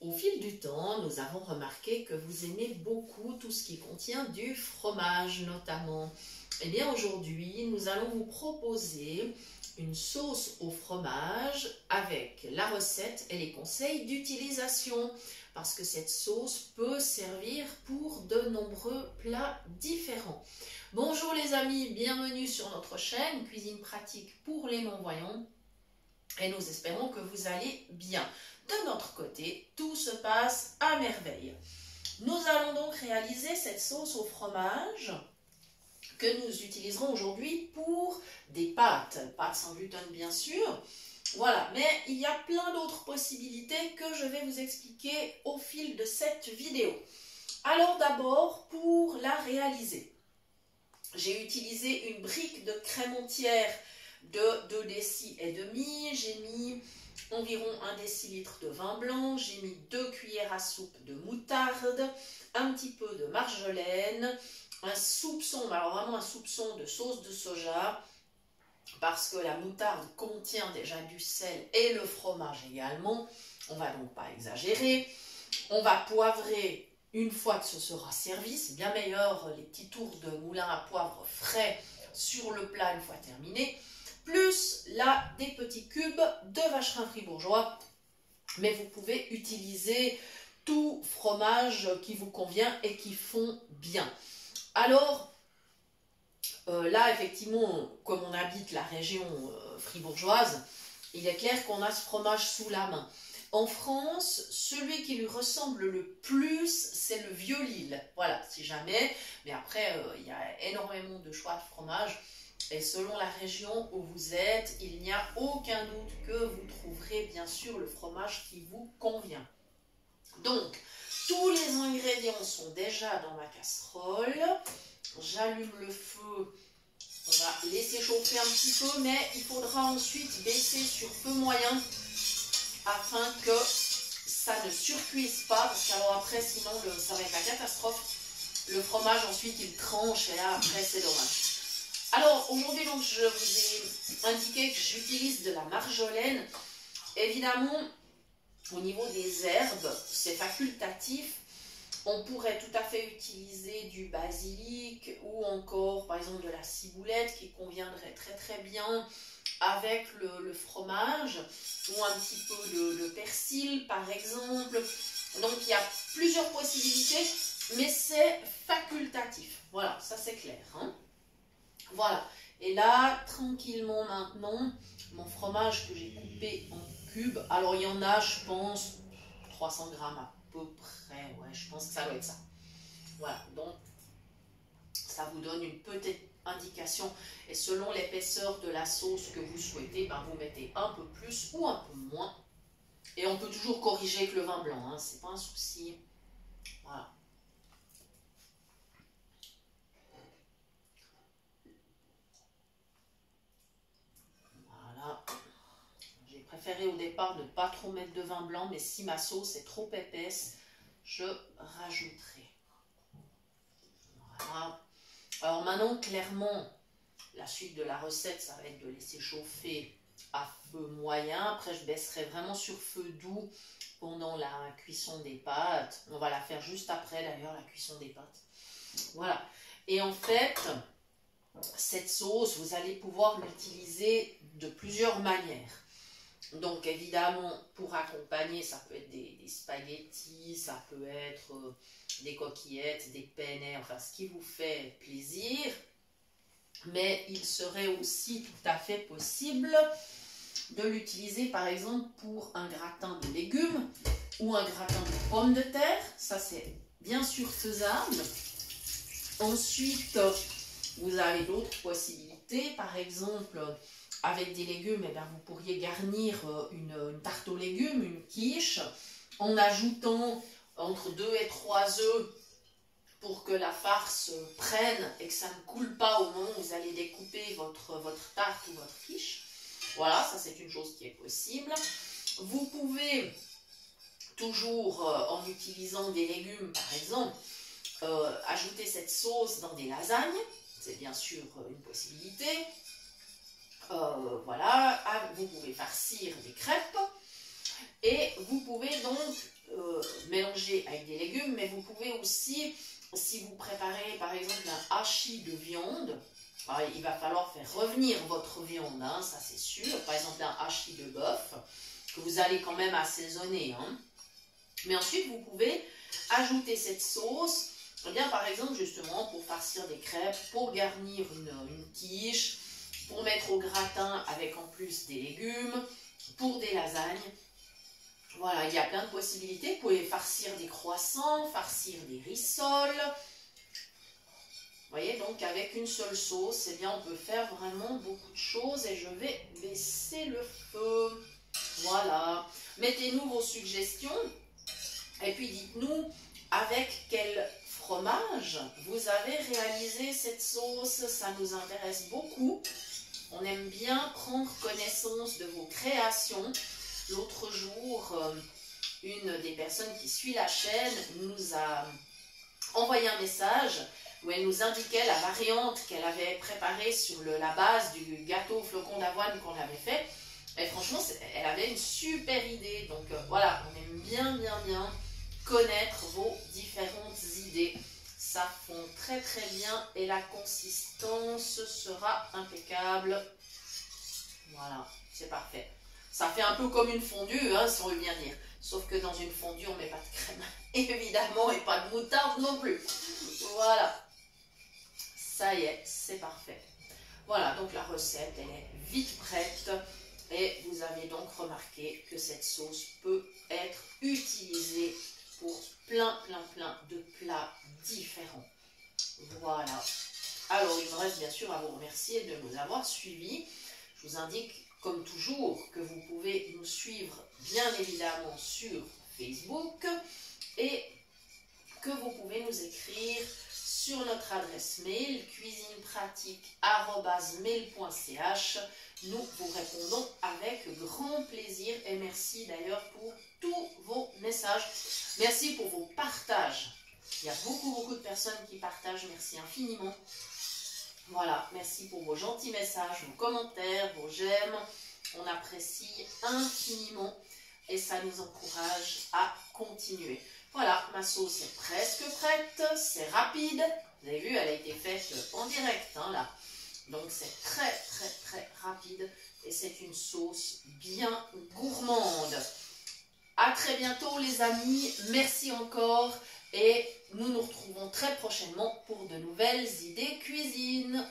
Au fil du temps, nous avons remarqué que vous aimez beaucoup tout ce qui contient du fromage notamment. Eh bien aujourd'hui, nous allons vous proposer une sauce au fromage avec la recette et les conseils d'utilisation. Parce que cette sauce peut servir pour de nombreux plats différents. Bonjour les amis, bienvenue sur notre chaîne Cuisine pratique pour les non-voyants. Et nous espérons que vous allez bien. De notre côté, tout se passe à merveille. Nous allons donc réaliser cette sauce au fromage que nous utiliserons aujourd'hui pour des pâtes sans gluten bien sûr. Voilà, mais il y a plein d'autres possibilités que je vais vous expliquer au fil de cette vidéo. Alors d'abord, pour la réaliser, j'ai utilisé une brique de crème entière de 2 décis et demi. J'ai mis environ 1 décilitre de vin blanc. J'ai mis 2 cuillères à soupe de moutarde, un petit peu de marjolaine, un soupçon, alors vraiment un soupçon de sauce de soja, parce que la moutarde contient déjà du sel et le fromage également. On ne va donc pas exagérer. On va poivrer une fois que ce sera servi. C'est bien meilleur les petits tours de moulin à poivre frais sur le plat une fois terminé. Plus là des petits cubes de vacherin fribourgeois. Mais vous pouvez utiliser tout fromage qui vous convient et qui fond bien. Alors, là, effectivement, comme on habite la région fribourgeoise, il est clair qu'on a ce fromage sous la main. En France, celui qui lui ressemble le plus, c'est le Vieux-Lille. Voilà, si jamais. Mais après, il y a énormément de choix de fromage. Et selon la région où vous êtes, il n'y a aucun doute que vous trouverez bien sûr le fromage qui vous convient. Donc, tous les ingrédients sont déjà dans ma casserole. J'allume le feu. On va laisser chauffer un petit peu, mais il faudra ensuite baisser sur feu moyen afin que ça ne surcuise pas, parce qu'alors après, sinon, ça va être la catastrophe. Le fromage, ensuite, il tranche, et là, après, c'est dommage. Alors, aujourd'hui, donc, je vous ai indiqué que j'utilise de la marjolaine. Évidemment, au niveau des herbes, c'est facultatif. On pourrait tout à fait utiliser du basilic ou encore, par exemple, de la ciboulette qui conviendrait très très bien avec le fromage, ou un petit peu de persil par exemple. Donc il y a plusieurs possibilités, mais c'est facultatif. Voilà, ça c'est clair. Hein? Voilà, et là, tranquillement maintenant, mon fromage que j'ai coupé en cubes, alors il y en a, je pense, 300 grammes à peu près, ouais, je pense que ça doit être ça. Voilà, donc ça vous donne une petite indication, et selon l'épaisseur de la sauce que vous souhaitez, ben vous mettez un peu plus ou un peu moins, et on peut toujours corriger avec le vin blanc, hein, c'est pas un souci. Voilà. Voilà. J'ai préféré au départ ne pas trop mettre de vin blanc, mais si ma sauce est trop épaisse, je rajouterai. Voilà. Alors maintenant, clairement, la suite de la recette, ça va être de laisser chauffer à feu moyen. Après, je baisserai vraiment sur feu doux pendant la cuisson des pâtes. On va la faire juste après, d'ailleurs, la cuisson des pâtes. Voilà. Et en fait, cette sauce, vous allez pouvoir l'utiliser de plusieurs manières. Donc, évidemment, pour accompagner, ça peut être des spaghettis, ça peut être des coquillettes, des penne, enfin, ce qui vous fait plaisir. Mais il serait aussi tout à fait possible de l'utiliser par exemple pour un gratin de légumes ou un gratin de pommes de terre. Ça c'est bien sûr faisable. Ensuite, vous avez d'autres possibilités. Par exemple, avec des légumes, eh bien, vous pourriez garnir une tarte aux légumes, une quiche, en ajoutant entre 2 et 3 œufs pour que la farce prenne et que ça ne coule pas au moment où vous allez découper votre tarte ou votre quiche. Voilà, ça c'est une chose qui est possible. Vous pouvez toujours, en utilisant des légumes par exemple, ajouter cette sauce dans des lasagnes. C'est bien sûr une possibilité. Voilà, vous pouvez farcir des crêpes. Et vous pouvez donc mélanger avec des légumes, mais vous pouvez aussi, si vous préparez par exemple un hachis de viande, il va falloir faire revenir votre viande, hein, ça c'est sûr. Par exemple un hachis de bœuf, que vous allez quand même assaisonner. Hein. Mais ensuite vous pouvez ajouter cette sauce, eh bien, par exemple justement pour farcir des crêpes, pour garnir une quiche, pour mettre au gratin avec en plus des légumes, pour des lasagnes. Voilà, il y a plein de possibilités. Vous pouvez farcir des croissants, farcir des rissoles. Vous voyez, donc avec une seule sauce, eh bien, on peut faire vraiment beaucoup de choses. Et je vais baisser le feu. Voilà. Mettez-nous vos suggestions. Et puis dites-nous avec quel fromage vous avez réalisé cette sauce. Ça nous intéresse beaucoup. On aime bien prendre connaissance de vos créations. L'autre jour, une des personnes qui suit la chaîne nous a envoyé un message où elle nous indiquait la variante qu'elle avait préparée sur la base du gâteau au flocon d'avoine qu'on avait fait. Et franchement, elle avait une super idée. Donc voilà, on aime bien connaître vos différentes idées. Ça fond très très bien et la consistance sera impeccable. Voilà, c'est parfait. Ça fait un peu comme une fondue, hein, si on veut bien dire. Sauf que dans une fondue, on ne met pas de crème, évidemment, et pas de moutarde non plus. Voilà. Ça y est, c'est parfait. Voilà, donc la recette, elle est vite prête. Et vous avez donc remarqué que cette sauce peut être utilisée pour plein de plats différents. Voilà. Alors, il me reste bien sûr à vous remercier de nous avoir suivis. Je vous indique, comme toujours, que vous pouvez nous suivre bien évidemment sur Facebook et que vous pouvez nous écrire sur notre adresse mail cuisinepratique@mail.ch. Nous vous répondons avec grand plaisir et merci d'ailleurs pour tous vos messages. Merci pour vos partages. Il y a beaucoup de personnes qui partagent. Merci infiniment. Voilà, merci pour vos gentils messages, vos commentaires, vos j'aime. On apprécie infiniment et ça nous encourage à continuer. Voilà, ma sauce est presque prête, c'est rapide. Vous avez vu, elle a été faite en direct, hein, là. Donc c'est très rapide et c'est une sauce bien gourmande. À très bientôt les amis, merci encore et nous nous retrouvons très prochainement pour de nouvelles idées cuisine.